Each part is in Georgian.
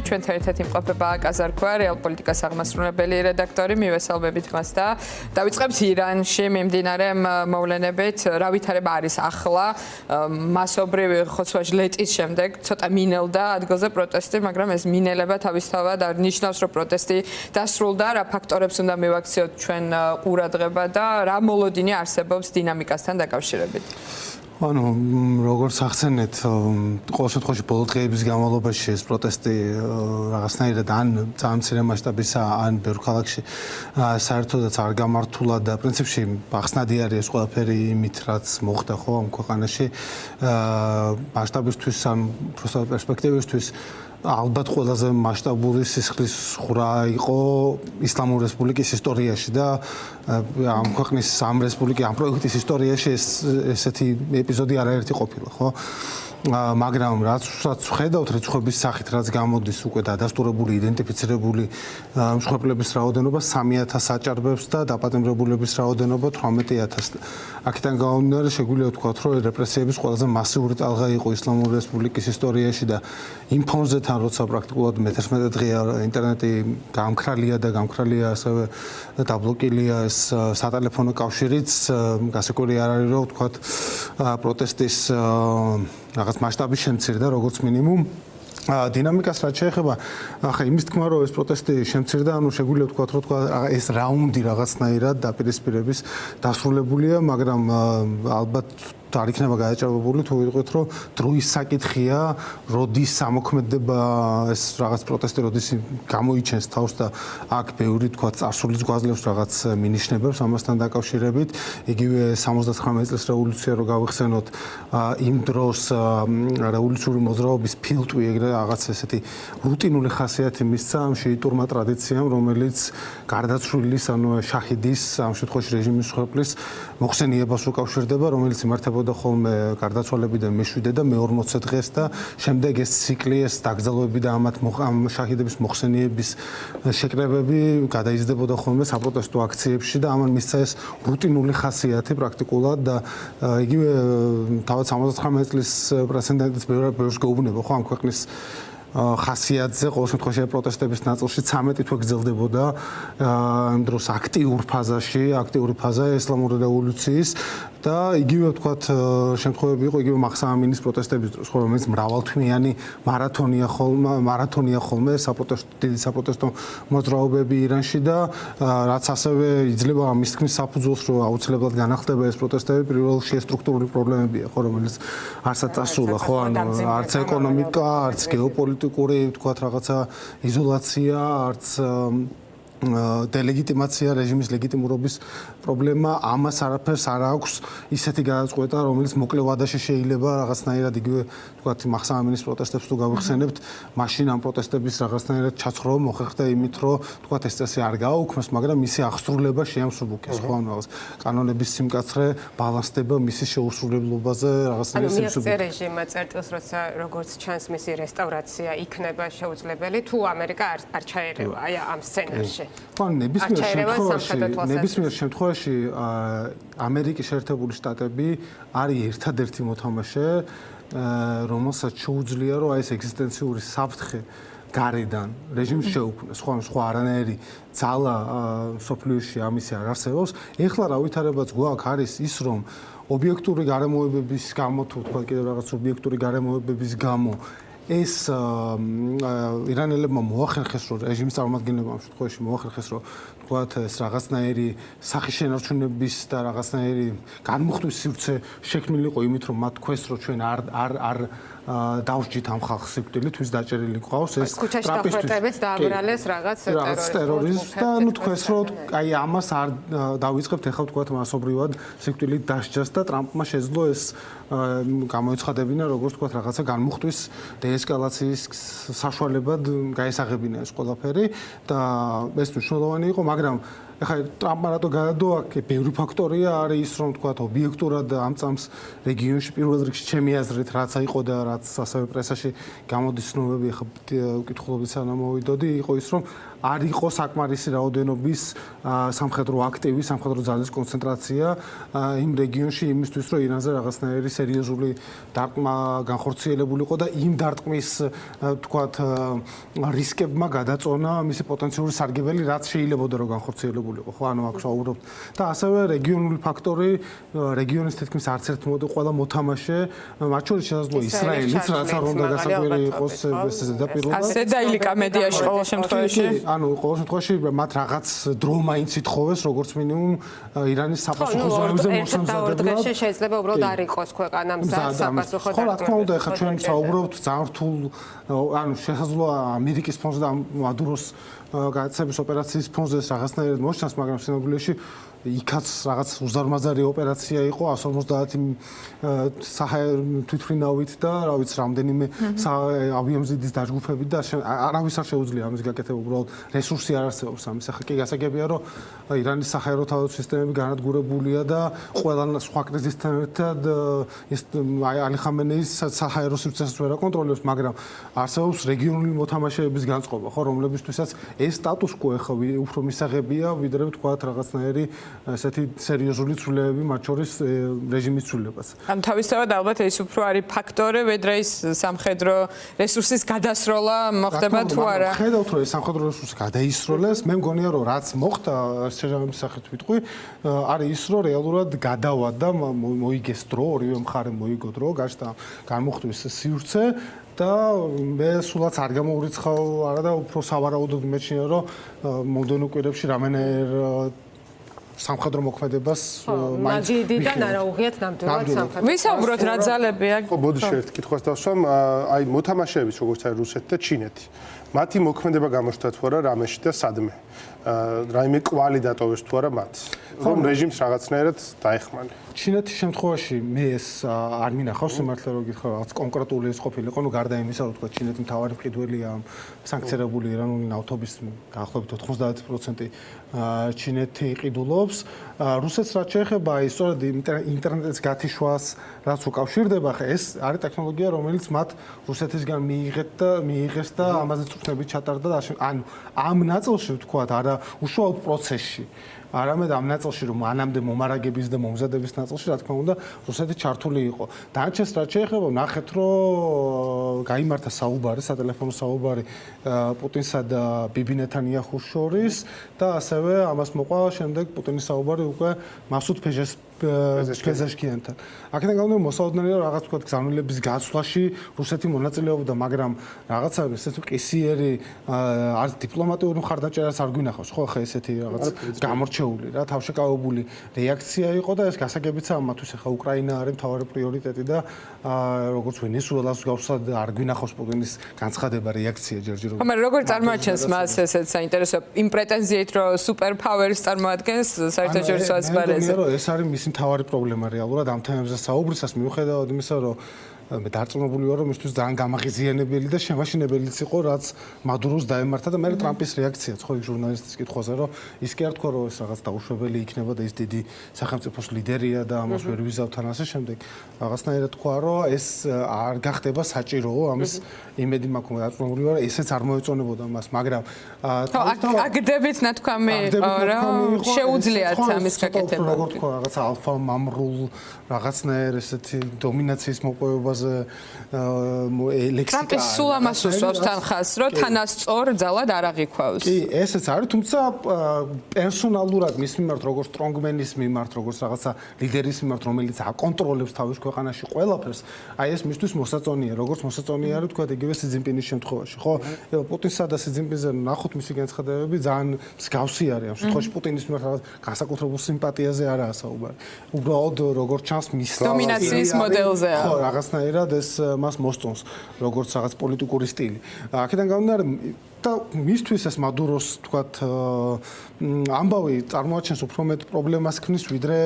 ჩვენთან ერთად იმყოფება აკაზარქვა, რეალ პოლიტიკას აღმასრულებელი რედაქტორი, მივესალმებით მას და დავიწყებთ ირანში მიმდინარე მოვლენებით, რა ვითარება არის ახლა, მასობრივი ხოცვა-ჟლეტის შემდეგ ცოტა მინელდა ადგილზე პროტესტი, მაგრამ ეს მინელება თავისთავად არ ნიშნავს, რომ პროტესტი დასრულდა, რა ფაქტორებს უნდა მივაქციოთ ჩვენ ყურადღება და რა მოლოდინი არსებობს დინამიკასთან დაკავშირებით. ანუ როგორც ახსენეთ, ყოველ შემთხვევაში ბოლო დღეების განმავლობაში ეს პროტესტი რაღაცნაირად ან ძალიან მცირე მასშტაბისა, ან ბევრ ქალაქში საერთოდაც არ გამართულა და პრინციპში ახსნადი არის ეს ყველაფერი იმით, რაც მოხდა ხო ამ ქვეყანაში მასშტაბისთვის ან უბრალოდ პერსპექტივისთვის. ალბათ ყველაზე მასშტაბური სისხლის ხრა იყო ისლამური რესპუბლიკის ისტორიაში და ამ ქვეყნის ამ რესპუბლიკის ამ პროექტის ისტორიაში ესეთი ეპიზოდი არაერთი ყოფილა, ხო? მაგრამ რაც ხედავთ რიცხვების სახით, რაც გამოდის უკვე დადასტურებული, იდენტიფიცირებული მსხვერპლების რაოდენობა 3000 აჭარბებს და დაპატიმრებულების რაოდენობა 18000. აქედან გამომდინარე შეგვიძლია ვთქვათ, რომ რეპრესიების ყველაზე მასიური ტალღა იყო ისლამური რესპუბლიკის ისტორიაში და იმ ფონზე თან როცა პრაქტიკულად მე-11 დღეა ინტერნეტი გამქრალია და გამქრალია ასევე დაბლოკილია ეს სატელეფონო კავშირიც, გასაკვირი არ არის რომ ვთქვათ პროტესტის რაღაც მასშტაბი შემცირდა როგორც მინიმუმ. დინამიკას რაც შეეხება, ახლა იმის თქმა რომ ეს პროტესტი შემცირდა, ანუ შეგვიძლია ვთქვათ, რომ ეს რაუნდი რაღაცნაირად დაპირისპირების დასრულებულია, მაგრამ ალბათ არ იქნება გადაჭარბებული თუ ვიტყვით, რომ დროის საკითხია, როდის ამოქმედება ეს რაღაც პროტესტი, როდის გამოიჩენს თავს და აქ ბევრი თქვა წარსულის გვაძლევს რაღაც მინიშნებებს ამასთან დაკავშირებით. იგივე 79 წლის რევოლუცია რო გავიხსენოთ, იმ დროს რევოლუციური მოძრაობის ფილტვი ეგრე რაღაც ესეთი რუტინული ხასიათი მისცა ამ შეიტურმა ტრადიციამ, რომელიც გარდაცვლილის, ანუ შაჰიდის, ამ შემთხვევაში რეჟიმის მსხვერპლის მოხსენიებას უკავშირდება, რომელიც იმართება და ხოლმე გარდაცვალებიდან მე-7 და მე-40 დღეს და შემდეგ ეს ციკლი, ეს დაკრძალვები და ამ შაჰიდების მოხსენიების შეკრებები გადაიზრდებოდა ხოლმე საპროტესტო აქციებში და ამან მისცა ეს რუტინული ხასიათი პრაქტიკულად და იგივე თავად 79 წლის პრეცედენტიც ბევრს გაუბნება ხო ამ ქვეყნის ხასიათზე, ყოველ შემთხვევაში პროტესტების ნაწილში 13 თვე გრძელდებოდა იმ დროს აქტიური ფაზა ისლამური რევოლუციის და იგივე ვთქვათ შემთხვევები იყო იგივე მაჰსა ამინის პროტესტების დროს, ხო რომელიც მრავალთვიანი მარათონია ხოლმე დიდი საპროტესტო მოძრაობები ირანში და რაც ასევე იძლევა ამის თქმის საფუძველს, რომ აუცილებლად განახლდება ეს პროტესტები, პირველ რიგში სტრუქტურული პრობლემებია, ხო რომელიც არცაც წასულა, ხო ანუ არც ეკონომიკა, არც გეოპოლიტიკური ვთქვათ რაღაცა იზოლაცია, არც დელეგიტიმაცია, რეჟიმის ლეგიტიმურობის პრობლემა, ამას არაფერს არ აქვს ისეთი გადაწყვეტა, რომელიც მოკლე ვადაში შეიძლება რაღაცნაირად იგივე ვთქვათ მაჰსა ამინის პროტესტებს თუ გავიხსენებთ, მაშინ ამ პროტესტების რაღაცნაირად ჩაცხრობა მოხერხდა იმით, რომ ვთქვათ ეს წესი არ გააუქმეს, მაგრამ მისი აღსრულება შეამსუბუქეს, ხო ანუ რაღაც კანონების სიმკაცრე ბალანსდება მისი შეუსრულებლობაზე რაღაცნაირად სიმსუბუქე. ანუ რეჟიმმა წერტილს, როცა როგორც ჩანს მისი რესტავრაცია იქნება შეუძლებელი, თუ ამერიკა არ ჩაერევა აი ამ სცენარში. ნებისმიერ შემთხვევაში ამერიკის შეერთებული შტატები არის ერთადერთი მოთამაშე, რომელსაც შეუძლია რომ ეს ეგზისტენციური საფრთხე გარედან რეჟიმს შეუქმნას, სხვა არანაირი ძალა სოფლიოში ამისი არ არსებობს. ეხლა რა ვითარებაც გვაქვს არის ის, რომ ობიექტური გარემოებების გამო თუ თქვა კიდევ რაღაც ობიექტური გარემოებების გამო ეს ირანელებმა მოახერხეს, რომ რეჟიმის წარმომადგენლებმა ამ შემთხვევაში მოახერხეს, რომ თქვათ ეს რაღაცნაირი სახის შენარჩუნების და რაღაცნაირი განმუხტვის სივრცე შექმნილიყო იმით, რომ მათ თქვეს, რომ ჩვენ არ დავსჯით ამ ხალხს სიკვდილით, ვის დაჭერილი ყავს ეს ტრამპისტებს დააბრალეს რაღაც ტერორიზმს და ნუ თქვეს, რომ აი ამას არ დავიწყებთ ახლა თქვათ მასობრივად სიკვდილით დასჯას და ტრამპმა შეძლო ეს გამოეცხადებინა, როგორც თქვათ რაღაცა განმუხტვის დეესკალაციის საშუალებად გაესაღებინა ეს ყველაფერი და ეს მნიშვნელოვანი იყო, მაგრამ ეხლა ტრამპმა რატო გადადო აქ ბევრი ფაქტორია არის ის რომ თქვა ობიექტურად ამ წამს რეგიონში პირველ რიგში ჩემი აზრით რაც აიყო და რაც ასევე პრესაში გამოდის ცნობები ეხლა უკითხულობით სანამ მოვიდოდი იყო ის რომ არ იყო საკმარისი რაოდენობის სამხედრო აქტივი, სამხედრო ძალის კონცენტრაცია იმ რეგიონში იმისთვის, რომ ირანზე რაღაცნაირი სერიოზული დარტყმა განხორციელებულიყო და იმ დარტყმის თქვათ რისკებმა გადაწონა მისი პოტენციური სარგებელი, რაც შეიძლებოდა რომ განხორციელებულიყო, ხო, ანუ აქ ვსაუბრობთ. და ასევე რეგიონული ფაქტორი, რეგიონის თითქმის არც ერთ ყველა მოთამაშე, მათ შორის შესაძლოა ისრაელიც, რაც არ უნდა გასაკვირი იყოს ეს ზედაპირულად. ასე დაილიკა მედიაში ყოველ შემთხვევაში. ანუ ყოველ შემთხვევაში მათ რაღაც დრო მაინც ითხოვეს როგორც მინიმუმ ირანის საპასუხო ზონებზე მოსამზადებლად. შეიძლება უბრალოდ არ იყოს ქვეყანა მზად საპასუხო ხო, რა თქმა უნდა, ეხლა ჩვენ საუბრობთ ძალიან რთულ ანუ შესაძლოა ამერიკის ფონზე და მადუროს გადაცემის ოპერაციის ფონზე რაღაცნაირად მოჩანს, მაგრამ სინამდვილეში იქაც რაღაც უზარმაზარი ოპერაცია იყო 150 თვითმფრინავით და რა ვიცი რამდენიმე ავიამზიდის დაჯგუფებით და არავის არ შეუძლია ამის გაკეთება, უბრალოდ რესურსი არ არსებობს ამის. ახლა კი გასაგებია რომ ირანის საჰაერო თავდაცვის სისტემები განადგურებულია და ყველა სხვა კრიზისთან ერთად ალი ხამენეის საჰაერო სივრცესაც ვერ აკონტროლებს, მაგრამ არსებობს რეგიონული მოთამაშეების განწყობა, ხო, რომლებისთვისაც ეს სტატუს კო ახლა უფრო მისაღებია, ვიდრე ვთქვათ რაღაცნაირი ესეთი სერიოზული ცვლილებები მათ შორის რეჟიმის ცვლილებას. ამ თავისთავად ალბათ ეს უფრო არის ფაქტორი, ვიდრე ის სამხედრო რესურსის გადასროლა მოხდება თუ არა. ხედავთ რომ ეს სამხედრო რესურსი გადაისროლეს, მე მგონია რომ რაც მოხდა შეჟამების სახით ვიტყვი, არის ის რომ რეალურად გადავა და მოიგეს დრო, ორივე მხარე მოიგო დრო, გაჩნდა განმოხტვის სივრცე და მე სულაც არ გამოვრიცხავ არა და უფრო სავარაუდოდ მეჩნია რომ მომდევნო კვირებში რამენერ სამხედრო მოქმედებას მაგიდიდან არაუღიათ ნამდვილად სამხედრო. ვისაუბროთ რა ძალები აქვს. ხო, ბოდიში ერთ კითხვას დავსვამ, აი მოთამაშეების როგორც არის რუსეთი და ჩინეთი. მათი მოქმედება გამოჩნდა თუ არა რამეში და სადმე? რაიმე კვალი დატოვეს თუ არა მათ? რომ რეჟიმს რაღაცნაირად დაეხმანა. ჩინეთის შემთხვევაში მე ეს არ მინახავს სიმართლე რომ გითხრა რაღაც კონკრეტული ეს ყოფილიყო, ნუ გარდა იმისა, რომ თქვა ჩინეთი მთავარი მყიდველია სანქცირებული ირანული ნავთობის დაახლოებით 90% ჩინეთი იყიდულობს. რუსეთს რაც შეეხება, ის სწორედ ინტერნეტის გათიშვას, რაც უკავშირდება, ხა ეს არის ტექნოლოგია, რომელიც მათ რუსეთისგან მიიღეს და ამაზე წვრთნებით ჩატარდა და ანუ ამ ნაწილში ვთქვათ, არა უშუალოდ პროცესში არამედ ამ ნაწილში რომ მანამდე მომარაგების და მომზადების ნაწილში რა თქმა უნდა რუსეთი ჩართული იყო. დანარჩენს რაც შეეხება ნახეთ რომ გაიმართა საუბარი, სატელეფონო საუბარი პუტინსა და ბიბი ნეთანიაჰუს შორის და ასევე ამას მოყვა შემდეგ პუტინის საუბარი უკვე მასუდ პეზეშკიანთან. აქედან გამომდინარე მოსაოდნელია რაღაც თქვა გზავნილების გაცვლაში რუსეთი მონაწილეობდა, მაგრამ რაღაცა ესეთი ყისიერი არც დიპლომატიური მხარდაჭერას არ გვინახავს, ხო ხა ესეთი რაღაც გამორჩეული რა თავშეკავებული რეაქცია იყო და ეს გასაგებიცაა მათთვის ახლა უკრაინა არის მთავარი პრიორიტეტი და როგორც ვენესუელას გავსად არ გვინახავს პუტინის განცხადება რეაქცია ჯერჯერობით. მაგრამ როგორ წარმოაჩენს მას ესეც საინტერესო იმ პრეტენზიით რომ სუპერ პაუერს წარმოადგენს საერთაშორისო ასპარეზზე? ეს არის მისი მთავარი პრობლემა რეალურად ამ თემებზე საუბრისას მიუხედავად იმისა რომ მე დარწმუნებული ვარ რომ მისთვის ძალიან გამაღიზიანებელი და შემაშინებელიც იყო რაც მადუროს დაემართა და მე ტრამპის რეაქციაც ხო იქ ჟურნალისტის კითხვაზე რომ ის კი არ თქვა რომ ეს რაღაც დაუშვებელი იქნება და ის დიდი სახელმწიფოს ლიდერია და ამას ვერ ვიზავთ ან ასე შემდეგ რაღაცნაირად თქვა რომ ეს არ გახდება საჭიროო ამის იმედი მაქვს რომ დარწმუნებული ვარ ესეც არ მოეწონებოდა მას მაგრამ აგდებით ნათქვამი რომ შეუძლიათ ამის გაკეთება როგორ თქვა რაღაც ალფა მამრულ რაღაცნაირ ესეთი დომინაციის მოპოვება ლექსიკა. ტრამპი სულ ამას უსვამს თანხას, რომ თანასწორ ძალად არ აღიქვავს. კი, ესეც არის, თუმცა პერსონალურად მის მიმართ, როგორც სტრონგმენის მიმართ, როგორც რაღაცა ლიდერის მიმართ, რომელიც აკონტროლებს თავის ქვეყანაში ყველაფერს, აი ეს მისთვის მოსაწონია, როგორც მოსაწონია არის თქვა იგივე სი ძინპინის შემთხვევაში, ხო? პუტინსა და სი ძინპინზე ნახოთ მისი განცხადებები ძალიან მსგავსი არის ამ შემთხვევაში პუტინის მიმართ რაღაც განსაკუთრებულ სიმპათიაზე არაა საუბარი. უბრალოდ როგორც ჩანს მის დომინაციის მოდელზეა. ხო, რაღაცნაირად ეს მას მოსწონს, როგორც რაღაც პოლიტიკური სტილი. აქედან გამომდინარე და მისთვის ეს მადუროს თქვათ ამბავი წარმოაჩენს უფრო მეტ პრობლემას ქმნის, ვიდრე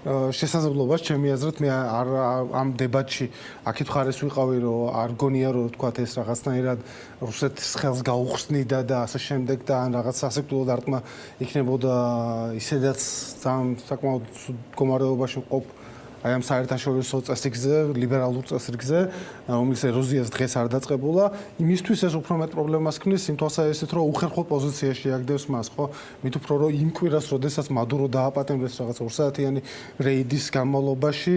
შესაძლებლობას ჩემი აზრით მე არ ამ დებატში აქეთ ხარეს ვიყავი რომ არ გონია რომ თქვა ეს რაღაცნაირად რუსეთის ხელს გაუხსნიდა და ასე შემდეგ და ან რაღაც სასიკვდილო დარტყმა იქნებოდა ისედაც ძალიან საკმაოდ მდგომარეობაში მყოფ აი ამ საერთაშორისო წესრიგზე, ლიბერალურ წესრიგზე, რომლის ეროზიას დღეს არ დაწყებულა, იმისთვის ეს უფრო მეტ პრობლემას ქმნის, იმ თვალსაზრისით, რომ უხერხო პოზიციაში აგდებს მას, ხო? მით უფრო რომ იმ კვირას, როდესაც მადურო დააპატიმრეს რაღაც 2 საათიანი რეიდის განმავლობაში,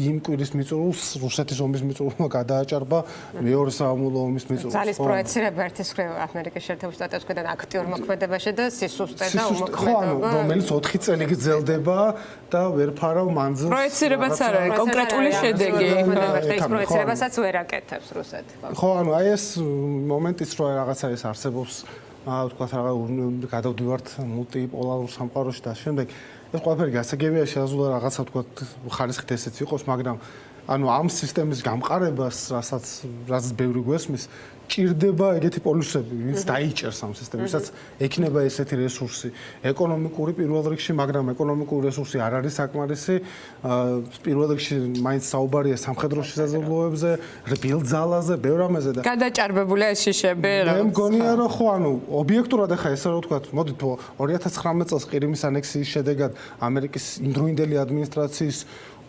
იმ კვირის მიწურულს რუსეთის ომის მიწურულმა გადააჭარბა მეორე საამულო ომის მიწურულს. ძალის პროექცირება ერთის მხრივ ამერიკის შეერთებული შტატებისგან აქტიურ მოქმედებაში და სისუსტე და უმოქმედობა, რომელიც 4 წელი გრძელდება და ვერ ფარავ მანძილს. პროექცირებაც არ არის კონკრეტული შედეგი. ეს პროექცირებასაც ვერ აკეთებს რუსეთი. ხო, ანუ აი ეს მომენტიც რო რაღაცა ეს არსებობს, თქვა რაღაც გადავდივართ მულტიპოლარულ სამყაროში და შემდეგ ეს ყველაფერი გასაგებია შესაძლოა რაღაცა თქვა ხარისხით ესეც იყოს, მაგრამ ანუ ამ სისტემის გამყარებას, რაც ბევრი გვესმის, ჭირდება ეგეთი პოლუსები, ვინც დაიჭერს ამ სისტემასაც, ექნება ესეთი რესურსი, ეკონომიკური პირველ რიგში, მაგრამ ეკონომიკური რესურსი არ არის საკმარისი. პირველ რიგში მაინც საუბარია სამხედრო შესაძლებლობებზე, რბილძალაზე, ბევრ ამაზე და გადაჭარბებულია ეს შიშები. მე მგონია რომ ხო, ანუ ობიექტურად ახლა ესე რომ ვთქვათ, მოდით 2019 წელს ყირიმის ანექსიის შედეგად ამერიკის იმდროინდელი ადმინისტრაციის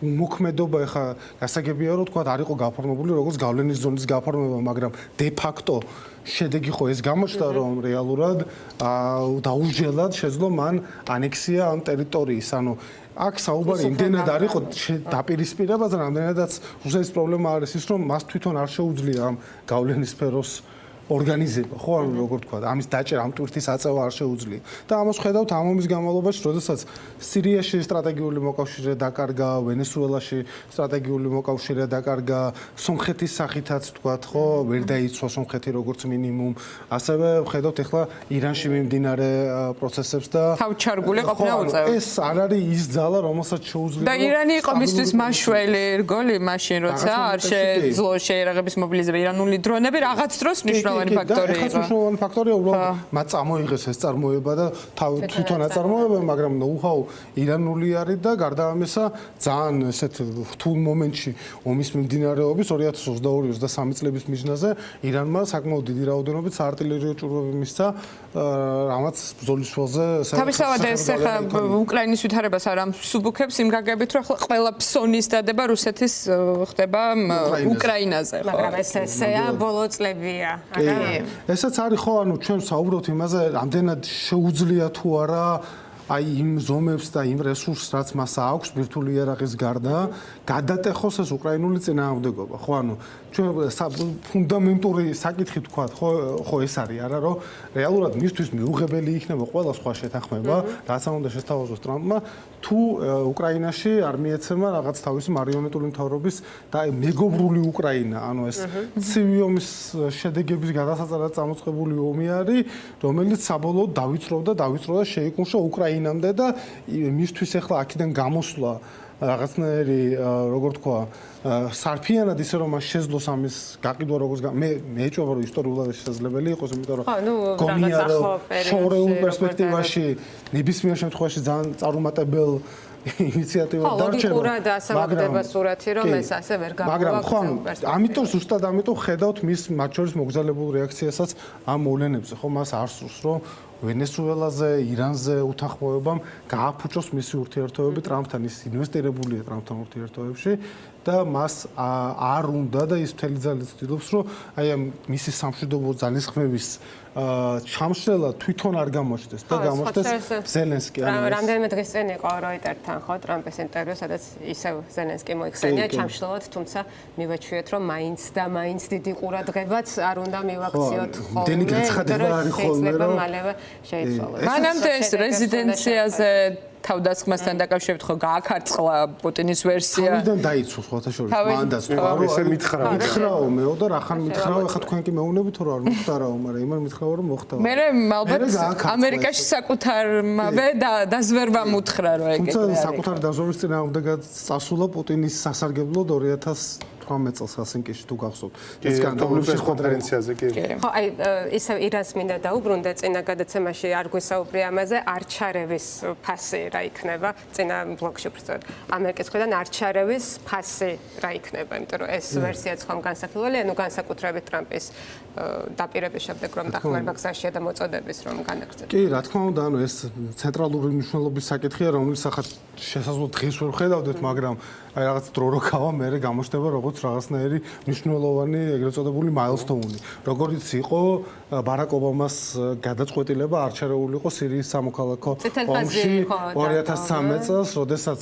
მოქმედობა ახლა გასაგებია რომ თქვა არ იყო გაფორმებული როგორც გავლენის ზონის გაფორმება, მაგრამ de facto შედეგი ხო ეს გამოჩნდა რომ რეალურად დაუსჯელად შეძლო მან ანექსია ამ ტერიტორიის, ანუ აქ საუბარი იმდენად არ იყო დაპირისპირებაზე, რამდენადაც რუსეთის პრობლემა არის ის რომ მას თვითონ არ შეუძლია ამ გავლენის სფეროს ორგანიზება, ხო, ანუ როგორ თქვა, ამის დაჭერა, ამ ტვირთის აწევა არ შეუძლია. და ამას ხედავთ ამ ომის განმავლობაში, როდესაც სირიაში სტრატეგიული მოკავშირე დაკარგა, ვენესუელაში სტრატეგიული მოკავშირე დაკარგა, სომხეთის სახითაც თქვა, ხო, ვერ დაიცვა სომხეთი როგორც მინიმუმ. ასევე ხედავთ ახლა ირანში მიმდინარე პროცესებს და თავჩარგული ყოფნა უწევს. ეს არ არის ის ძალა, რომელსაც შეუძლია. და ირანი იყო მისთვის მაშველი რგოლი მაშინ, როცა არ შეძლო შეერაღების მობილიზება ირანული დრონები რაღაც დროს მნიშვნელოვანი ფაქტორი იყო. მნიშვნელოვანი ფაქტორია უბრალოდ მათ წამოიღეს ეს წარმოება და თვითონ აწარმოება, მაგრამ ნოუ-ჰაუ ირანული არის და გარდა ამისა ძალიან ესეთ რთულ მომენტში ომის მიმდინარეობის 2022-23 წლების მიჯნაზე ირანმა საკმაოდ დიდი რაოდენობით საარტილერიო ჭურვები მისცა, რამაც ბრძოლის ველზე თავისთავად ეს ახლა უკრაინის ვითარებას არ ამსუბუქებს იმ გაგებით, რომ ახლა ყველა ფსონის დადება რუსეთის ხდება უკრაინაზე, ხო? მაგრამ ეს ესეა ბოლო წლებია. ესაც არის ხო, ანუ ჩვენ საუბრობთ იმაზე, რამდენად შეუძლია თუ არა აი იმ ზომებს და იმ რესურსს, რაც მას აქვს ბირთვული იარაღის გარდა, გადატეხოს ეს უკრაინული წინააღმდეგობა. ხო, ანუ ჩვენ ფუნდამენტური საკითხი თქვა, ხო ეს არის, არა რომ რეალურად მისთვის მიუღებელი იქნება ყველა სხვა შეთანხმება, რაც უნდა შესთავაზოს ტრამპმა, თუ უკრაინაში არ მიეცემა რაღაც თავისი მარიონეტული მთავრობის და მეგობრული უკრაინა, ანუ ეს ცივი ომის შედეგების გადასაწყვეტად წამოწყებული ომი არის, რომელიც საბოლოოდ დავიწროვდა შეიკუმშა უკრაინამდე და მისთვის ახლა აქედან გამოსვლა რაღაცნაირი, როგორ თქვა, სარფიანად ისე რომ მას შეძლოს ამის გაყიდვა როგორც მე ეჭვობა რომ ისტორიულად შესაძლებელი იყოს, იმიტომ რომ გონია რომ შორეულ პერსპექტივაში ნებისმიერ შემთხვევაში ძალიან წარუმატებელ ინიციატივა დარჩება. ლოგიკურად ასამაგდება სურათი, რომ ეს ასე ვერ გამოვა. მაგრამ ხო, ამიტომ ზუსტად ამიტომ ხედავთ მის მათ შორის მოგზაურებულ რეაქციასაც ამ მოვლენებზე, ხო, მას არ სურს რომ ვენესუელაზე, ირანზე უთანხმოებამ გააფუჭოს მისი ურთიერთობები ტრამპთან, ის ინვესტირებულია ტრამპთან ურთიერთობებში და მას არ უნდა და ის მთელი ძალით ცდილობს, რომ აი ამ მისი სამშვიდობო ძალისხმევის ჩამშრელა თვითონ არ გამოჩნდეს და გამოჩნდეს ზელენსკი. რამდენიმე დღის წინ იყო როიტერთან, ხო, ტრამპის ინტერვიუ, სადაც ისევ ზელენსკი მოიხსენია ჩამშრელად, თუმცა მივაჩვიეთ, რომ მაინც დიდი ყურადღებაც არ უნდა მივაქციოთ ხოლმე. დენი გაცხადება არის ხოლმე, რომ მალევე შეიცვალოს. მანამდე ეს რეზიდენციაზე თავდასხმასთან დაკავშირებით ხო გააქარწყლა პუტინის ვერსია. თავიდან დაიცვოს ხოთა შორის მანდაც რომ ესე მითხრაო მეო და რახან მითხრაო, ახლა თქვენ კი მეუბნებით რომ არ მოხდარაო, მაგრამ იმან მითხრაო რომ მოხდა. მე ალბათ ამერიკაში საკუთარმავე დაზვერვა მუთხრა რომ ეგეთი. თუმცა საკუთარი დაზვერვის წინააღმდეგად წასულა პუტინის სასარგებლოდ 2000 18 წელს ჰელსინკიში თუ გახსოვთ. ეს განთავისუფლების კონფერენციაზე კი. ხო, აი ისევ ირანს მინდა დაუბრუნდე წინა გადაცემაში არ გვესაუბრე ამაზე, არ ჩარევის ფასი რა იქნება, წინა ბლოგში უბრალოდ ამერიკის მხრიდან არ ჩარევის ფასი რა იქნება, იმიტომ რომ ეს ვერსიაც ხომ განსაკუთრებელია, ანუ განსაკუთრებით ტრამპის დაპირების შემდეგ რომ დახმარება გზაშია და მოწოდების რომ განაგრძელოს. კი, რა თქმა უნდა, ანუ ეს ცენტრალური მნიშვნელობის საკითხია, რომელიც ახლა შესაძლოა დღეს ვერ ხედავდეთ, მაგრამ აი რაღაც დრო რო გავა, მე გამოჩნდება როგორც რაღაცნაირი მნიშვნელოვანი ეგრეთ წოდებული მაილსტოუნი. როგორც იყო ბარაკ ობამას გადაწყვეტილება არ ჩარეულიყო სირიის სამოქალაქო ომში 2013 წელს, როდესაც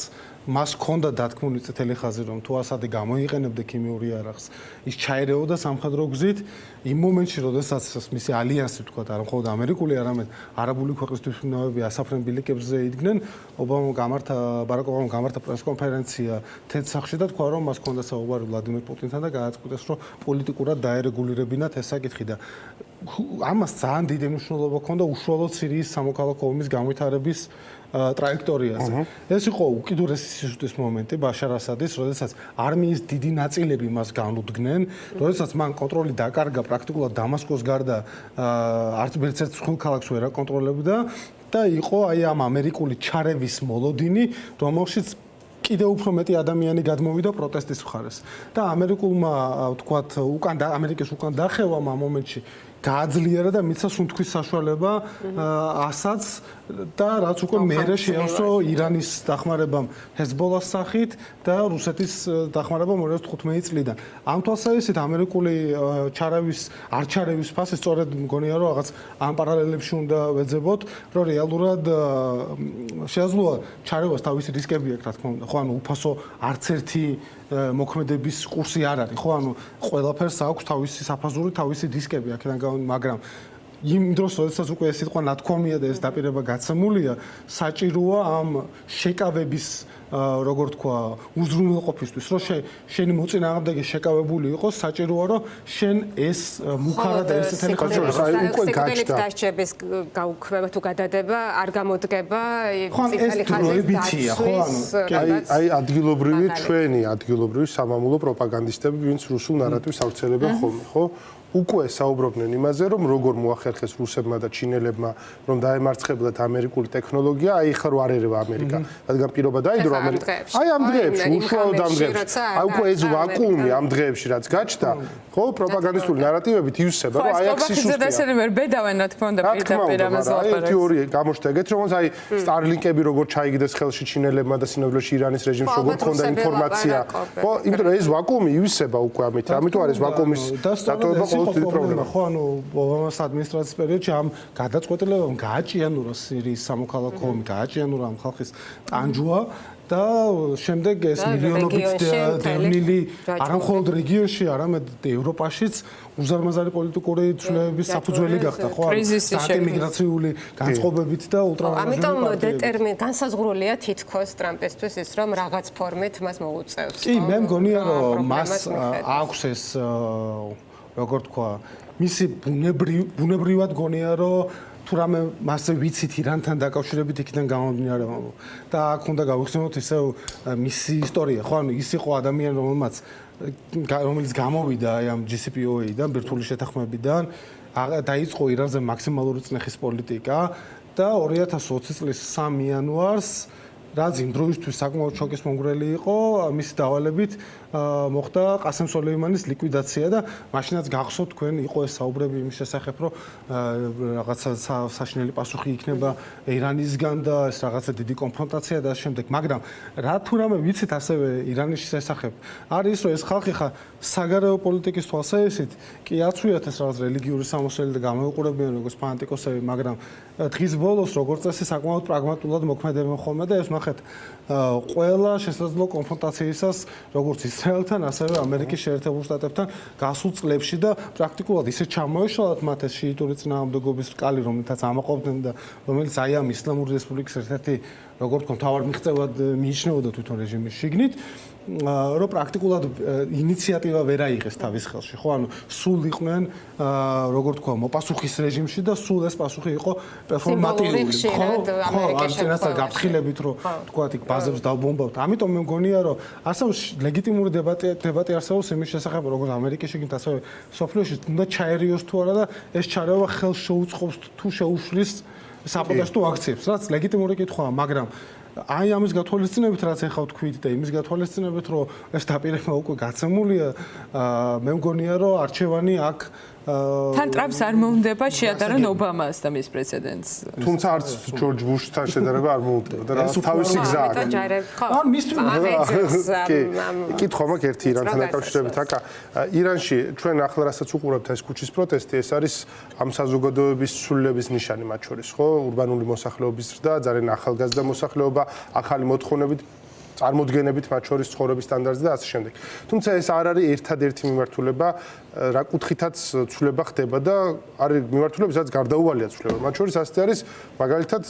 მას ჰქონდა დათქმული წითელი ხაზი, რომ თუ ასადი გამოიყენებდა ქიმიური არახს, ის ჩაერეოდა სამხედრო გზით. იმ მომენტში, როდესაც მისი ალიანსი თქვა, არა მხოლოდ ამერიკული, არამედ არაბული ქვეყნისთვის მნავები ასაფრენ ბილიკებზე იდგნენ, ბარაკ ობამამ გამართა პრესკონფერენცია თეთრ-სახლში და თქვა, რომ მას ჰქონდა საუბარი ვლადიმერ პუტინთან და გააწყვიტეს, რომ პოლიტიკურად დაერეგულირებინათ ეს საკითხი და ამას ძალიან დიდი მნიშვნელობა ჰქონდა უშუალოდ სირიის სამოქალაქო ომის განვითარების ტრაექტორიაზე. ეს იყო უკიდურესი სიზუსტის მომენტი ბაშარ ასადის, როდესაც არმიის დიდი ნაწილები მას განუდგნენ, როდესაც მან კონტროლი დაკარგა პრაქტიკულად დამასკოს გარდა არც ერთ სხვა ქალაქს ვერ აკონტროლებდა და იყო აი ამ ამერიკული ჩარევის მოლოდინი, რომელშიც კიდევ უფრო მეტი ადამიანი გადმოვიდა პროტესტის მხარეს. და ამერიკულმა ვთქვათ, ამერიკის უკან დახევამ ამ მომენტში გააძლიერა და მისცა სუნთქვის საშუალება ასაც და რაც უკვე მერე შეავსო ირანის დახმარებამ ჰეზბოლას სახით და რუსეთის დახმარებამ 2015 წლიდან. ამ თვალსაზრისით ამერიკული არ ჩარევის ფასი სწორედ მგონია რომ რაღაც ამ პარალელებში უნდა ვეძებოთ, რომ რეალურად შეაძლოა ჩარევას თავისი რისკები აქვს, რა თქმა უნდა. ხო, ანუ უფასო არც ერთი მოქმედების კურსი არ არის, ხო, ანუ ყველაფერს აქვს თავისი საფაზური, თავისი რისკები აქედან მაგრამ იმ დროს, როდესაც უკვე ეს სიტყვა ნათქვამია და ეს დაპირება გაცემულია, საჭიროა ამ შეკავების როგორ თქვა, უზრუნველყოფისთვის, რომ შენი მოწინააღმდეგე შეკავებული იყოს, საჭიროა, რომ შენ ეს მუქარად და ეს თელი ხარჯობს, აი უკვე გაჩნდა. დასჯების გაუქმება თუ გადადება არ გამოდგება წითელი ხაზის დაცვის. აი ადგილობრივი ჩვენი ადგილობრივი სამამულო პროპაგანდისტები, ვინც რუსულ ნარატივს ავრცელებენ ხოლმე, ხო? უკვე საუბრობდნენ იმაზე, რომ როგორ მოახერხეს რუსებმა და ჩინელებმა, რომ დაემარცხებლად ამერიკული ტექნოლოგია, აი ხარ არ ერევა ამერიკა. რადგან პირობა დაიდრო ამერიკა. აი ამ დღეებში, უშუალოდ ამ დღეებში. აი უკვე ეს ვაკუუმი ამ დღეებში რაც გაჩნდა, ხო, პროპაგანდისტული ნარატივებით ივსება, რომ აი აქ სისუსტეა. ხო, ეს ესე ვერ ბედავენ, რა თქმა უნდა, პირდაპირ ამაზე ლაპარაკს. აი თეორია გამოჩნდა ეგეთ, რომ აი სტარლინკები როგორ ჩაიგდეს ხელში ჩინელებმა და სინამდვილეში ირანის რეჟიმს როგორ ჰქონდა ინფორმაცია. ხო, იმიტომ რომ ეს ვაკუუმი ივსება უკვე ამით. ამიტომ არის ვაკუუმის დატოვება პრობლემა. ხო, ანუ ობამას ადმინისტრაციის პერიოდში ამ გადაწყვეტილებამ გააჭიანურა სირიის სამოქალაქო ომი, გააჭიანურა ამ ხალხის ტანჯვა და შემდეგ ეს მილიონობით დევნილი არა მხოლოდ რეგიონში, არამედ ევროპაშიც უზარმაზარი პოლიტიკური ცვლილებების საფუძველი გახდა, ხო? ანტიმიგრაციული განწყობებით და ამიტომ განსაზღვრულია თითქოს ტრამპისთვის ის, რომ რაღაც ფორმით მას მოუწევს. კი, მე მგონია, რომ მას აქვს ეს როგორ თქვა, მისი ბუნებრივად გონია, რომ თუ რამე მასზე ვიცით ირანთან დაკავშირებით იქიდან გამომდინარე და აქ უნდა გავიხსენოთ ისევ მისი ისტორია, ხო, ანუ ის იყო ადამიანი, რომელიც გამოვიდა აი ამ JCPOA-დან, ბირთვული შეთანხმებიდან, დაიწყო ირანზე მაქსიმალური წნეხის პოლიტიკა და 2020 წლის 3 იანვარს რაც იმ დროისთვის საკმაოდ შოკის მომგვრელი იყო, მისი დავალებით მოხდა ყასემ სოლეიმანის ლიკვიდაცია და მაშინაც გახსოვთ თქვენ იყო ეს საუბრები იმის შესახებ, რომ რაღაცა საშინელი პასუხი იქნება ირანისგან და ეს რაღაცა დიდი კონფრონტაცია და შემდეგ, მაგრამ რა თუ რამე ვიცით ასევე ირანის შესახებ, არის რომ ეს ხალხი ხა საგარეო პოლიტიკის თვალსაზრისით კი აცვიათ ეს რაღაც რელიგიური სამოსელი და გამოიყურებიან როგორც ფანატიკოსები, მაგრამ დღის ბოლოს როგორც წესი საკმაოდ პრაგმატულად მოქმედებენ ხოლმე და ეს ნახეთ ყველა შესაძლო კონფრონტაციისას როგორც ისრაელთან, ასევე ამერიკის შეერთებულ შტატებთან გასულ წლებში და პრაქტიკულად ისე ჩამოეშალათ მათ ეს შიიტური წინააღმდეგობის რკალი, რომელთაც ამაყობდნენ და რომელიც აი ამ ისლამური რესპუბლიკის ერთ-ერთი როგორც თქვა მთავარ მიღწევად მიიჩნეოდა თვითონ რეჟიმის შიგნით. რომ პრაქტიკულად ინიციატივა ვერ აიღეს თავის ხელში, ხო? ანუ სულ იყვნენ როგორ თქვა, მოპასუხის რეჟიმში და სულ ეს პასუხი იყო პერფორმატიული, ხო, არ წინასწარ გაფრთხილებით, რომ თქვა იქ ბაზებს დავბომბავთ. ამიტომ მე მგონია, რომ არსებობს ლეგიტიმური დებატი არსებობს იმის შესახებ, როგორც ამერიკაში, გინდ ასევე სოფლიოში უნდა ჩაერიოს თუ არა და ეს ჩარევა ხელს შეუწყობს თუ შეუშლის საპროტესტო აქციებს, რაც ლეგიტიმური კითხვაა, მაგრამ აი ამის გათვალისწინებით, რაც ახლა ვთქვით და იმის გათვალისწინებით, რომ ეს დაპირება უკვე გაცემულია, მე მგონია, რომ არჩევანი აქ თან ტრამპს არ მოუნდება შეადარონ ობამას და მის პრეცედენტს. თუმცა არც ჯორჯ ბუშთან შედარება არ მოუნდება. რა თავისი გზა აქვს. ან მისთვის კითხვა მაქვს ერთი ირანთან დაკავშირებით. აკა ირანში ჩვენ ახლა რასაც უყურებთ ეს ქუჩის პროტესტი, ეს არის ამ საზოგადოების ცვლილების ნიშანი მათ შორის, ხო? ურბანული მოსახლეობის ზრდა, ძალიან ახალგაზრდა მოსახლეობა, ახალი მოთხოვნებით წარმოდგენებით მათ შორის ცხოვრების სტანდარტზე და ასე შემდეგ. თუმცა ეს არ არის ერთადერთი მიმართულება, რა კუთხითაც ცვლილება ხდება და არის მიმართულება, სადაც გარდაუვალია ცვლილება. მათ შორის ასე არის მაგალითად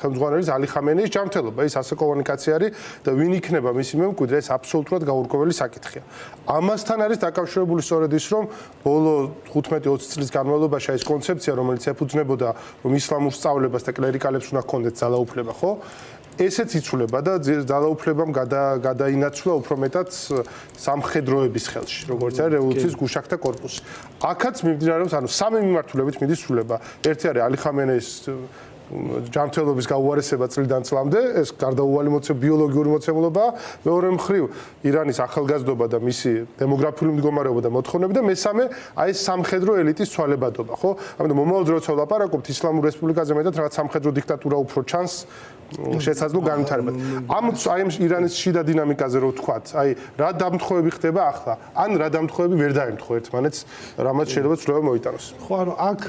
ხელმძღვანელის ალი ხამენეის ჯანმრთელობა. ის ასე კომუნიკაცია არის და ვინ იქნება მისი მემკვიდრე, ეს აბსოლუტურად გაურკვეველი საკითხია. ამასთან არის დაკავშირებული სწორედ ის, რომ ბოლო 15-20 წლის განმავლობაში ეს კონცეფცია, რომელიც ეფუძნებოდა, რომ ისლამურ სწავლებას და კლერიკალებს უნდა ჰქონდეთ ძალაუფლება, ხო? ესეც იცვლება და ძალაუფლებამ გადაინაცვლა უფრო მეტად სამხედროების ხელში, როგორც არის რევოლუციის გუშაქთა კორპუსი. აქაც მიმდინარეობს, ანუ სამი მიმართულებით მიდის ცვლილება. ერთი არის ალი ხამენეის ჯანმრთელობის გაუარესება წლიდან წლამდე, ეს გარდაუვალი ბიოლოგიური მოცემულობა, მეორე მხრივ ირანის ახალგაზრდობა და მისი დემოგრაფიული მდგომარეობა და მოთხოვნები და მესამე აი ეს სამხედრო ელიტის ცვალებადობა, ხო? ამიტომ მომავალ დროց ვლაპარაკობთ ისლამურ რესპუბლიკაზე მეტად რაღაც სამხედრო დიქტატურა უფრო ჩანს შესაძლო განვითარებად. ამ ირანის შიდა დინამიკაზე რო ვთქვათ, აი რა დამთხევები ხდება ახლა, ან რა დამთხევები ვერ დაემთხვა ერთმანეთს, რამაც შეიძლება ცვლილება მოიტანოს. ხო, ანუ აქ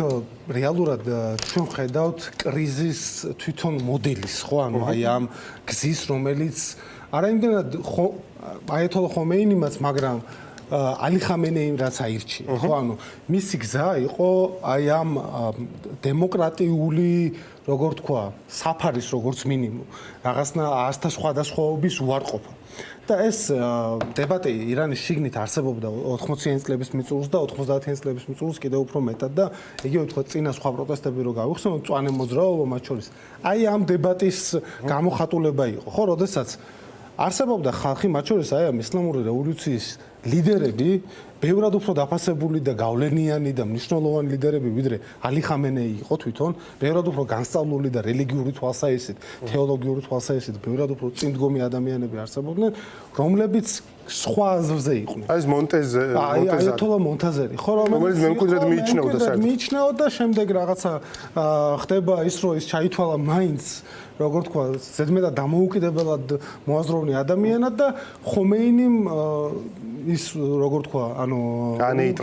რეალურად ჩვენ ხედავთ კრიზის თვითონ მოდელის, ხო, ანუ აი ამ გზის, რომელიც არაიმდენად აიათოლა ხომეინიმაც, მაგრამ ალი ხამენეიმ რაც აირჩია, ხო, ანუ მისი გზა იყო აი ამ დემოკრატიული როგორ თქვა, საფარის როგორც მინიმუმ, რაღაცნა ასთა სხვადასხვაობის უარყოფა. და ეს დებატი ირანის შიგნით არსებობდა 80-იან წლების მიწურულს და 90-იან წლების მიწურულს კიდევ უფრო მეტად და იგივე თქვა წინა სხვა პროტესტები რო გავიხსენოთ, მწვანე მოძრაობა მათ შორის. აი ამ დებატის გამოხატულება იყო, ხო, როდესაც არსებობდა ხალხი მათ შორის აი ამ ისლამური რევოლუციის ლიდერები, ბევრად უფრო დაფასებული და გავლენიანი და მნიშვნელოვანი ლიდერები, ვიდრე ალი ხამენეი იყო თვითონ, ბევრად უფრო განსწავლული და რელიგიური თვალსაჩინით, თეოლოგიური თვალსაჩინით, ბევრად უფრო წინდგომი ადამიანები არსებობდნენ, რომლებიც სხვა აზრზე იყვნენ. აი ეს მონტეზე, აიათოლა მონტაზერი, ხო, რომელიც მემკვიდრედ მიიჩნეოდა საერთოდ. მიიჩნეოდა, შემდეგ რაღაცა ხდება ის, რომ ის ჩაითვალა მაინც როგორ თქვა, ზედმეტად დამოუკიდებელად მოაზროვნე ადამიანად და ხომეინიმ ის როგორ თქვა, ანუ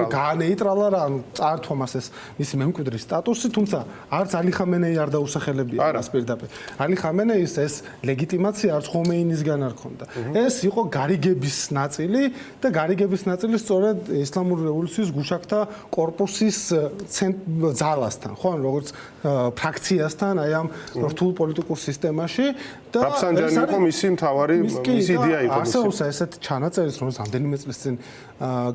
გაანეიტრალა რა, ანუ წაართვა მას ეს მისი მემკვიდრის სტატუსი, თუმცა არც ალი ხამენეი არ დაუსახელებია მას პირდაპირ. ალი ხამენეის ეს ლეგიტიმაცია არც ხომეინისგან არ ჰქონდა. ეს იყო გარიგების ნაწილი და გარიგების ნაწილი სწორედ ისლამური რევოლუციის გუშაქთა კორპუსის ძალასთან, ხო, ანუ როგორც ფრაქციასთან, აი ამ რთულ პოლიტიკურ სისტემაში და რაფსანჯანი იყო მისი მთავარი მისი იდეა იყო. არსებობს ესეთ ჩანაწერის, რომელიც ამდენიმე წლის წინ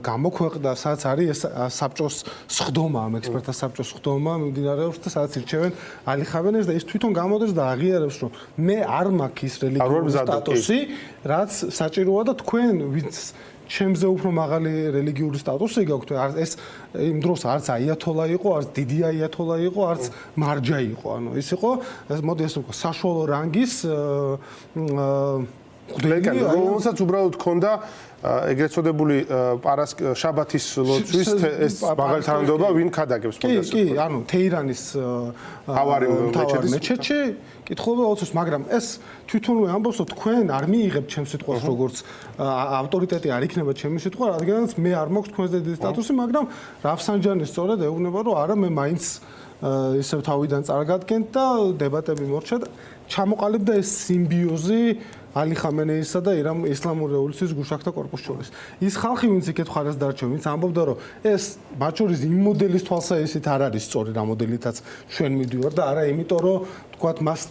გამოქვეყნდა, სადაც არის ეს საბჭოს სხდომა, ამ ექსპერტთა საბჭოს სხდომა მიმდინარეობს და სადაც ირჩევენ ალი ხამენეის და ის თვითონ გამოდის და აღიარებს, რომ მე არ მაქვს ის რელიგიური სტატუსი, რაც საჭიროა და თქვენ ვინც ჩემზე უფრო მაღალი რელიგიური სტატუსი გაქვთ, ეს იმ დროს არც აიათოლა იყო, არც დიდი აიათოლა იყო, არც მარჯა იყო. ანუ ის იყო, მოდი ასე ვთქვა, საშუალო რანგის ლეკანი, რომელსაც უბრალოდ ჰქონდა ეგრეთ წოდებული შაბათის ლოცვის ეს მაგალითადობა ვინ ქადაგებს კონდეს. კი, ანუ თეირანის თავარი მეჩეთში კითხულობა ოცოს, მაგრამ ეს თვითონვე ამბობს, რომ თქვენ არ მიიღებთ ჩემს სიტყვას როგორც ავტორიტეტი არ იქნება ჩემი სიტყვა, რადგანაც მე არ მაქვს თქვენზე დიდი სტატუსი, მაგრამ რაფსანჯანი სწორედ ეუბნება, რომ არა, მე მაინც ისევ თავიდან წარგადგენთ და დებატები მორჩა და ჩამოყალიბდა ეს სიმბიოზი ალი ხამენეისა და ისლამური რევოლუციის გუშაქთა კორპუსის შორის. ის ხალხი, ვინც იქეთ ხარას დარჩა, ვინც ამბობდა, რომ ეს მათ შორის იმ მოდელის თვალსაჩინით არ არის სწორი რა მოდელითაც ჩვენ მიდივარ და არა იმიტომ, რომ თქვათ მას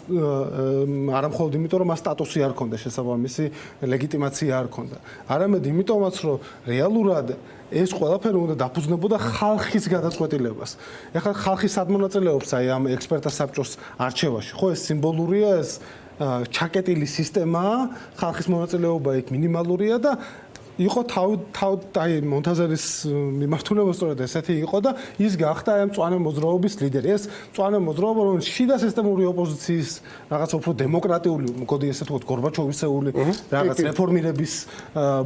არა მხოლოდ იმიტომ, რომ მას სტატუსი არ ჰქონდა, შესაბამისი ლეგიტიმაცია არ ჰქონდა. არამედ იმიტომაც, რომ რეალურად ეს ყველაფერი უნდა დაფუძნებოდა ხალხის გადაწყვეტილებას. ეხლა ხალხი სად მონაწილეობს აი ამ ექსპერტთა საბჭოს არჩევაში? ხო, ეს სიმბოლურია, ეს ჩაკეტილი სისტემაა, ხალხის მონაწილეობა იქ მინიმალურია და იყო აი მონტაზერის მიმართულება სწორედ ესეთი იყო და ის გახდა აი ამ მწვანე მოძრაობის ლიდერი. ეს მწვანე მოძრაობა, რომელიც შიდა სისტემური ოპოზიციის რაღაც უფრო დემოკრატიული, მგონი ესე თქვა გორბაჩოვისეული რაღაც რეფორმირების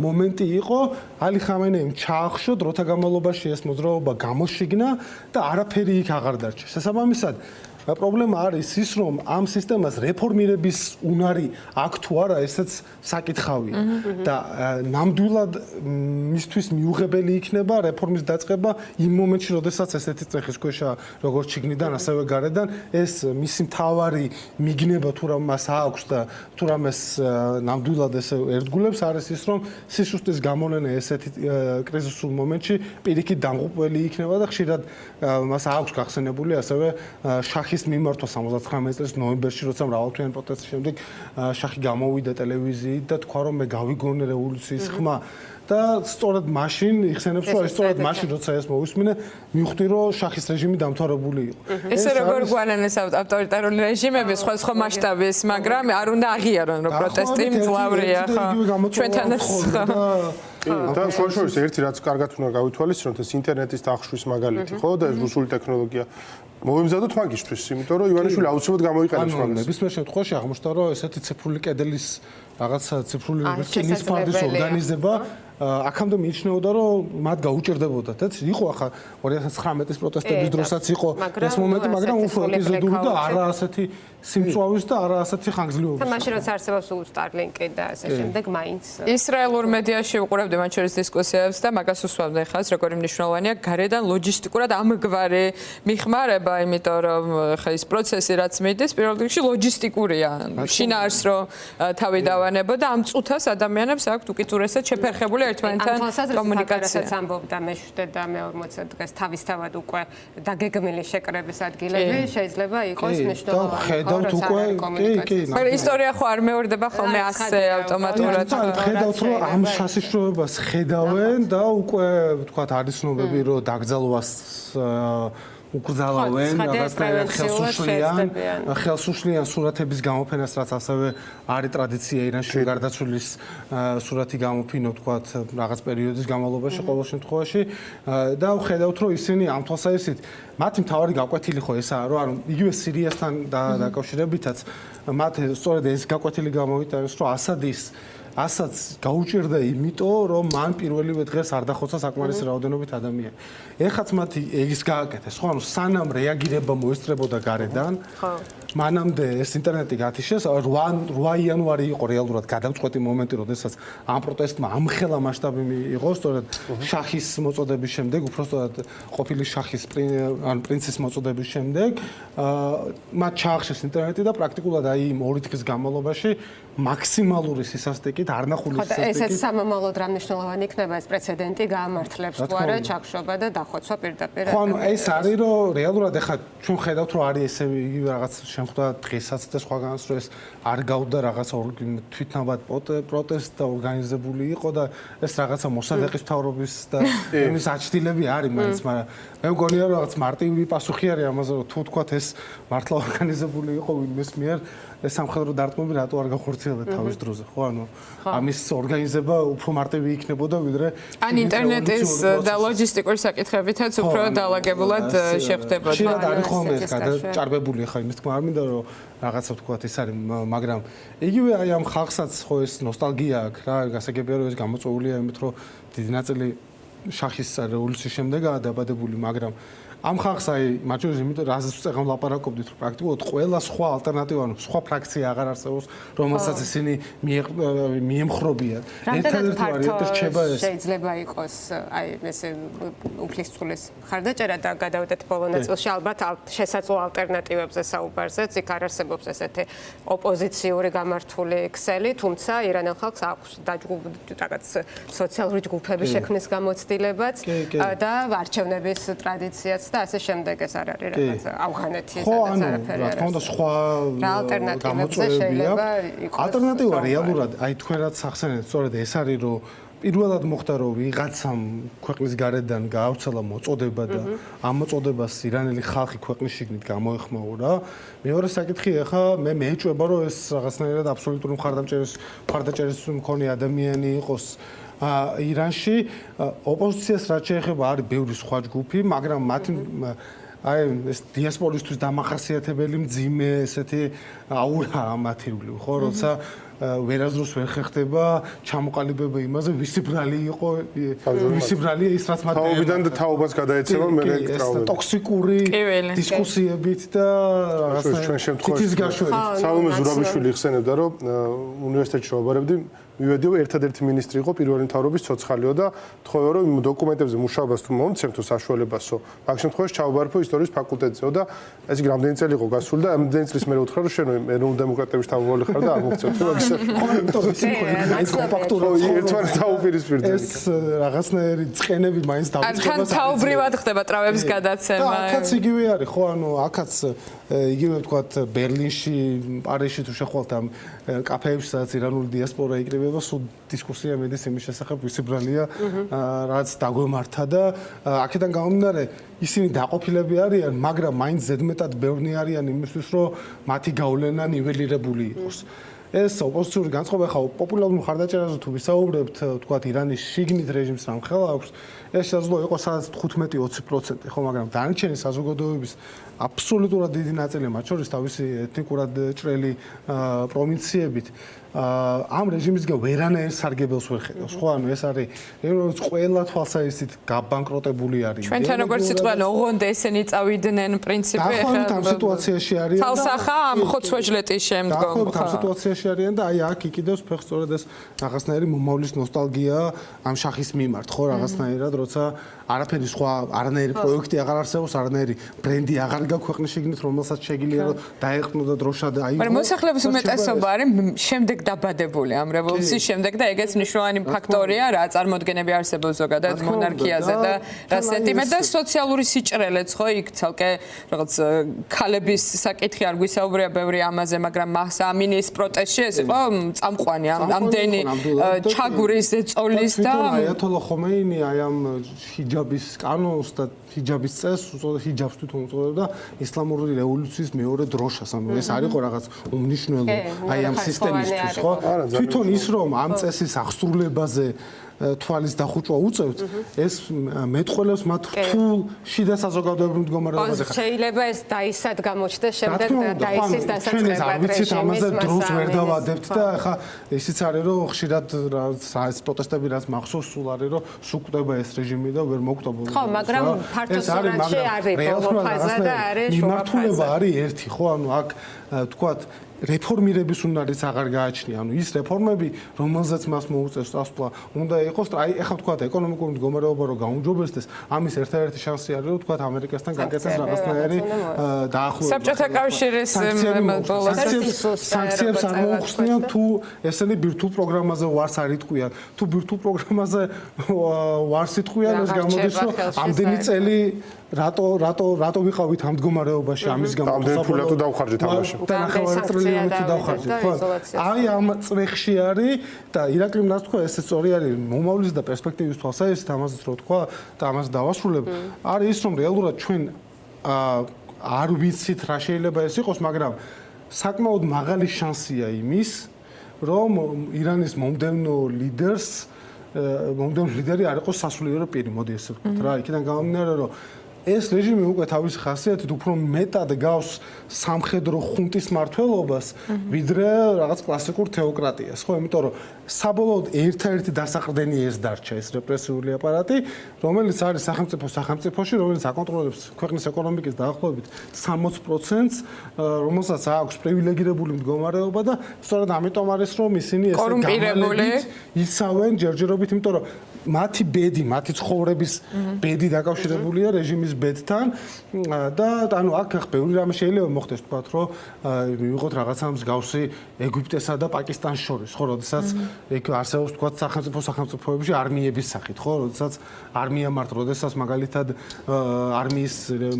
მომენტი იყო. ალი ხამენეიმ ჩაახშო დროთა განმავლობაში ეს მოძრაობა გამოშიგნა და არაფერი იქ აღარ დარჩა. შესაბამისად პრობლემა არის ის, რომ ამ სისტემას რეფორმირების უნარი აქვს თუ არა, ესეც საკითხავია. და ნამდვილად მისთვის მიუღებელი იქნება რეფორმის დაწყება იმ მომენტში, როდესაც ესეთი წეხის ქვეშა როგორც შიგნიდან, ასევე გარედან ეს მისი მთავარი მიგნება თუ რა მას აქვს და თუ რამეს ნამდვილად ესე ერთგულებს არის ის, რომ სისუსტის გამონენა ესეთი კრიზისულ მომენტში პირიქით დამღუპველი იქნება და ხშირად მას აქვს გახსენებული ასევე შახის მიმართვა 79 წლის ნოემბერში, როცა მრავალთვიანი პროტესტის შემდეგ შახი გამოვიდა ტელევიზიით და თქვა, რომ მე გავიგონე რევოლუციის ხმა და სწორედ მაშინ იხსენებს, რომ ეს სწორედ მაშინ, როცა ეს მოვისმინე, მივხვდი, რომ შახის რეჟიმი დამთავრებული იყო. ესე როგორ გვანანეს ავტორიტარული რეჟიმები სხვა მასშტაბის, მაგრამ არ უნდა აღიარონ, რომ პროტესტი მძლავრია, ხო? ჩვენთანაც და შორის ერთი რაც კარგად უნდა გავითვალისწინოთ, ეს ინტერნეტის დახშვის მაგალითი, ხო? და რუსული ტექნოლოგია მოვემზადოთ მაგისთვის, იმიტომ რომ ივანიშვილი აუცილებლად გამოიყენებს მაგას. ნებისმიერ შემთხვევაში აღმოჩნდა, რომ ესეთი ციფრული კედლის რაღაცა ციფრული რკინის ფარდის ორგანიზება აქამდე მიიჩნეოდა, რომ მათ გაუჭირდებოდათ. ეს იყო ახლა 2019 წლის პროტესტების დროსაც იყო ეს მომენტი, მაგრამ უფრო ეპიზოდური და არა ასეთი სიმწვავის და არა ასეთი ხანგრძლივობის. მაშინ რაც არსებობს Starlink და ასე შემდეგ მაინც ისრაელურ მედიაში ვუყურებდი მათ შორის დისკუსიებს და მაგას უსვამდნენ ხას, როგორი მნიშვნელოვანია გარედან ლოჯისტიკურად ამგვარი მიხმარება, იმიტომ რომ ხა ის პროცესი რაც მიდის, პირველ რიგში ლოჯისტიკურია. შინაარს რომ თავი დავანებო და ამ წუთას ადამიანებს აქვთ უკიდურესად შეფერხებული ერთმანეთთან კომუნიკაცია. ამასაც ამბობდა მეშვიდე და მე-40 დღეს თავისთავად უკვე დაგეგმილი შეკრების ადგილები შეიძლება იყოს მნიშვნელოვანი. ხედავთ უკვე კი. მაგრამ ისტორია ხო არ მეორდება ხოლმე ასე ავტომატურად. ხედავთ რომ ამ სასიშროებას ხედავენ და უკვე ვთქვათ არის ცნობები რომ დაგძალვას უკრძალავენ ხელსუშლიან სურათების გამოფენას, რაც ასევე არის ტრადიცია ირანში გარდაცვლილის სურათი გამოფინო თქვათ რაღაც პერიოდის განმავლობაში ყოველ შემთხვევაში და ხედავთ რომ ისინი ამ თვალსაზრისით მათი მთავარი გაკვეთილი ხო ესაა რომ ანუ იგივე სირიასთან დაკავშირებითაც მათ სწორედ ეს გაკვეთილი გამოვიტანეს რომ ასაც გაუჭირდა იმიტომ რომ მან პირველივე დღეს არ დახოცა საკმარისი რაოდენობით ადამიანი. ეხაც მათ ის გააკეთეს, ხო, ანუ სანამ რეაგირება მოესწრებოდა გარედან, მანამდე ეს ინტერნეტი გათიშეს, 8 იანვარი იყო რეალურად გადამწყვეტი მომენტი, როდესაც ამ პროტესტმა ამხელა მასშტაბი მიიღო, სწორედ შახის მოწოდების შემდეგ, უბრალოდ ყოფილი შახის პრინცის მოწოდების შემდეგ, მათ ჩაახშეს ინტერნეტი და პრაქტიკულად აი იმ 2 დღის განმავლობაში მაქსიმალური სისასტიკით, არნახული სისასტიკით. ესეც სამომავლოდ რა მნიშვნელოვანი იქნება ეს პრეცედენტი გაამართლებს თუ არა ჩახშობა და დახოცვა პირდაპირ. ხო, ანუ ეს არის რომ რეალურად ახლა ჩვენ ხედავთ რომ არის ესე იგივე რაღაც შემთხვევა დღესაც და სხვაგანაც რომ ეს არ გავდა რაღაც თვითნავად პროტესტ და ორგანიზებული იყო და ეს რაღაცა მოსადეყის მთავრობის და იმის აჩtildeები არის მაინც, მაგრამ მე მგონია რომ რაღაც მარტივი პასუხი არის ამაზე რომ თუ თქვათ ეს მართლა ორგანიზებული იყო ვინმეს მიერ ეს სამხედრო დარტყმები რატო არ გახორციელდა თავის დროზე, ხო? ანუ ამის ორგანიზება უფრო მარტივი იქნებოდა ვიდრე ან ინტერნეტის და ლოჯისტიკური საკითხებითაც უფრო დაალაგებულად შეხვდებოდა. შეიძლება არის ხოლმე ეს გადაჭარბებული ხა იმის თქმა არ მინდა რომ რაღაცა ვთქვათ ეს არის, მაგრამ იგივე აი ამ ხალხსაც ხო ეს ნოსტალგია აქვს რა, გასაგებია რომ ეს გამოწვეულია იმით რომ დიდი ნაწილი შახის რევოლუციის შემდეგაა დაბადებული, მაგრამ ამ ხალხს აი მათ შორის იმიტომ რაზეც წეგან ვლაპარაკობდით რომ პრაქტიკულად ყველა სხვა ალტერნატივა ანუ სხვა ფრაქცია აღარ არსებობს რომელსაც ისინი მიემხრობიან რამდენად ფართო შეიძლება იყოს აი ესე უფლისწულის ხარდაჭერა და გადავიდეთ ბოლო ნაწილში ალბათ შესაძლო ალტერნატივებზე საუბარზეც იქ არ არსებობს ესეთი ოპოზიციური გამართული ქსელი თუმცა ირანელ ხალხს აქვს რაღაც სოციალური ჯგუფების შექმნის გამოცდილებაც და არჩევნების ტრადიციაც და ასე შემდეგ ეს არ არის რაღაც ავღანეთის სადაც არაფერი რა თქმა უნდა სხვა ალტერნატივებზე ალტერნატივა რეალურად აი თქვენ რაც ახსენეთ სწორედ ეს არის რომ პირველად მოხდა რომ ვიღაცამ ქვეყნის გარედან გაავრცელა მოწოდება და ამ მოწოდებას ირანელი ხალხი ქვეყნის შიგნით გამოეხმაურა. მეორე საკითხი ახლა მე მეეჭვება რომ ეს რაღაცნაირად აბსოლუტური მხარდაჭერის მქონე ადამიანი იყოს ირანში ოპოზიციას რაც შეეხება არის ბევრი სხვა ჯგუფი, მაგრამ მათი აი ეს დიასპორისთვის დამახასიათებელი მძიმე ესეთი აურა ამათიული ხო როცა ვერაზროს ვერ ხერხდება ჩამოყალიბება იმაზე ვისი ბრალი იყო ვისი ბრალია ის რაც მათ თაობიდან და თაობას გადაეცემა მე ეს ტოქსიკური დისკუსიებით და რაღაცნაირად თითის გაშვებით სალომე ზურაბიშვილი იხსენებდა რომ უნივერსიტეტში ვაბარებდი მივედიო ერთადერთი მინისტრი იყო პირველი მთავრობის ცოცხალიო და თხოვე რომ იმ დოკუმენტებზე მუშაობას თუ მომცემთო საშუალებასო მაგ შემთხვევაში ჩავაბარფო ისტორიის ფაკულტეტზეო და ეს იგი რამდენი წელი იყო გასული და ამდენი წლის მერე უთხრა რომ შენ ეროვნულ დემოკრატების თავმჯდომარე ხარ და არ მოგწევთ მაგის ეს კომპაქტურად ერთმანეთს დაუპირისპირდნენ ეს რაღაცნაირი წყენები მაინც დაიწყება თან თაობრივად ხდება ტრავების გადაცემა აქაც იგივე არის ხო ანუ აქაც იგივე ვთქვათ ბერლინში პარიზში თუ შეხვალთ ამ კაფეებში სადაც ირანული დიასპორა იკრიბება სულ დისკუსია მედის იმის შესახებ ვისი ბრალია რაც დაგვემართა და აქედან გამომდინარე ისინი დაყოფილები არიან მაგრამ მაინც ზედმეტად ბევრნი არიან იმისთვის რომ მათი გავლენა ნიველირებული იყოს ეს ოპოზიციური განწყობა ხა პოპულარულ მხარდაჭერაზე თუ ვისაუბრებთ ვთქვათ ირანის შიგნით რეჟიმს რამ ხელა აქვს ეს შესაძლოა იყოს სადაც 15-20% ხო მაგრამ დანარჩენი საზოგადოების აბსოლუტურად დიდი ნაწილი მათ შორის თავისი ეთნიკურად ჭრელი პროვინციებით ამ რეჟიმისგან ვერანაირ სარგებელს ვერ ხედავს ხო ანუ ეს არის როგორც ყველა თვალსაჩინით გაბანკროტებული არის ჩვენთან როგორც სიტყვან ოღონდ ესენი წავიდნენ პრინციპი ახლა ამ სიტუაციაში არიან თალსახა ამ ხოცვეჯლეტის შემდგომ ხო ამ სიტუაციაში არიან და აი აქ იკიდებს ფეხს სწორედ ეს რაღაცნაირი მომავლის ნოსტალგია ამ შახის მიმართ ხო რაღაცნაირად როცა არაფერი სხვა არანაირი პროექტი აღარ არსებობს არანაირი ბრენდი აღარ გაქვს ქვეყნის შიგნით რომელსაც შეგიძლია რომ დაეყნო და დროშა და აი მაგრამ მოსახლეობის უმეტესობა არის შემდეგ დაბადებული ამ რევოლუციის შემდეგ და ეგეც მნიშვნელოვანი ფაქტორია რა წარმოდგენები არსებობს ზოგადად მონარქიაზე და რა სენტიმენტი და სოციალური სიჭრელეც ხო იქ ცალკე რაღაც ქალების საკითხი არ გვისაუბრია ბევრი ამაზე მაგრამ ამინის პროტესტში ეს იყო წამყვანი ამდენი ჩაგურის ზეწოლის და აიათოლა ხომეინი აი ამ ჰიჯაბის კანონს და ჰიჯაბის წესს ჰიჯაბს თვითონ უწოდებდა ისლამური რევოლუციის მეორე დროშას ანუ ეს არ იყო რაღაც უმნიშვნელო აი ამ სისტემისთვის ხო თვითონ ის რომ ამ წესის აღსრულებაზე თვალის დახუჭვა უწევთ ეს მეტყველებს მათ რთულ შიდა საზოგადოებრივ მდგომარეობაზე ხარ შეიძლება ეს დაისად გამოჩნდეს შემდეგ დაისის დასაწყებად არ ვიცით ამაზე დროს ვერ დავადებთ და ახლა ისიც არის რომ ხშირად ეს პროტესტები რაც მახსოვს სულ არის რომ სუკვდება ეს რეჟიმი და ვერ მოკვდება ხო მაგრამ ფართო სურათში არის ბოლო ფაზა და არის შუა ფაზა მიმართულება არის ერთი ხო ანუ აქ თქვათ რეფორმირების უნარიც აღარ გააჩნია. ანუ ის რეფორმები, რომელზეც მას მოუწევს წასვლა, უნდა იყოს, აი ახლა ვთქვათ, ეკონომიკური მდგომარეობა რო გაუმჯობესდეს, ამის ერთ-ერთი შანსი არის, რომ ვთქვათ, ამერიკასთან გაკეთდეს რაღაცნაირი დაახლოება. საბჭოთა კავშირის სანქციებს არ მოუხსნიან თუ ესენი ბირთვულ პროგრამაზე ვარს არ იტყვიან. თუ ბირთვულ პროგრამაზე ვარს იტყვიან, ეს გამოდის, რომ ამდენი წელი რატო ვიყავით ამ მდგომარეობაში ამის გამო ამდენი ფულა თუ დავხარჯეთ ამაში. და ნახევარი ტრილიონი თუ დავხარჯეთ, ხო? აი ამ წრეხში არის და ირაკლიმ რას თქვა, ეს სწორი არის მომავლის და პერსპექტივის თვალსაზრისით ამაზეც რო თქვა და ამას დავასრულებ. არის ის რომ რეალურად ჩვენ არ ვიცით რა შეიძლება ეს იყოს, მაგრამ საკმაოდ მაღალი შანსია იმის, რომ ირანის მომდევნო ლიდერი არ იყოს სასულიერო პირი, მოდი ესე ვთქვათ რა. იქიდან გამომდინარე რომ ეს რეჟიმი უკვე თავის ხასიათით უფრო მეტად გავს სამხედრო ხუნტის მმართველობას, ვიდრე რაღაც კლასიკურ თეოკრატიას, ხო? იმიტომ რომ საბოლოოდ ერთადერთი დასაყრდენი ეს დარჩა, ეს რეპრესიული აპარატი, რომელიც არის სახელმწიფოში, რომელიც აკონტროლებს ქვეყნის ეკონომიკის დაახლოებით 60%-ს, რომელსაც აქვს პრივილეგირებული მდგომარეობა და სწორედ ამიტომ არის რომ ისინი ესე გამალებით იცავენ ჯერჯერობით, იმიტომ რომ მათი ბედი, მათი ცხოვრების ბედი დაკავშირებულია რეჟიმის ბედთან და ანუ აქ ბევრი რამე შეიძლება მოხდეს, თქვათ, რომ მივიღოთ რაღაცა მსგავსი ეგვიპტესა და პაკისტანს შორის, ხო, როდესაც ეგ არსებობს, თქვათ, სახელმწიფოებში არმიების სახით, ხო, როდესაც არმია მართ, როდესაც მაგალითად არმიის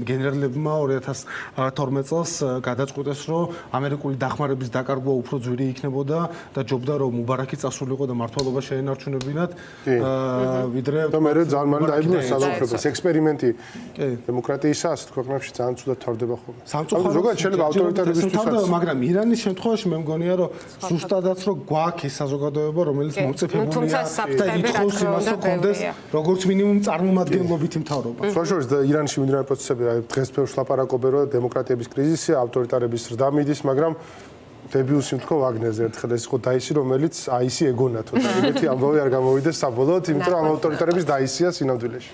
გენერალებმა 2012 წელს გადაწყვიტეს, რომ ამერიკული დახმარების დაკარგვა უფრო ძვირი იქნებოდა და ჯობდა რომ მუბარაკი წასულიყო და მართლობა შეენარჩუნებინათ ვიდრე და მე ძალიან მალე დაიბრუნეს საზოგადოებას ექსპერიმენტი დემოკრატიისა ასეთ ქვეყნებში ძალიან ცუდად თორდება ხოლმე. ზოგადად შეიძლება ავტორიტარებისთვისაც, მაგრამ ირანის შემთხვევაში მე მგონია რომ ზუსტადაც რომ გვაქვს ეს საზოგადოება, რომელიც მოწეფებულია და ითხოვს იმას, რომ კონდეს როგორც მინიმუმ წარმომადგენლობითი მთავრობა. სხვა შორის და ირანში მიმდინარე პროცესები დღეს ბევრს ლაპარაკობენ, რომ დემოკრატიების კრიზისი, ავტორიტარების ზრდა მიდის, მაგრამ დებიუსი მთქო ვაგნერზე ერთხელ ეს იყო დაისი, რომელიც აისი ეგონათო და იმეთი ამბავი არ გამოვიდეს საბოლოოდ, იმიტომ რომ ამ ავტორიტარების დაისია სინამდვილეში.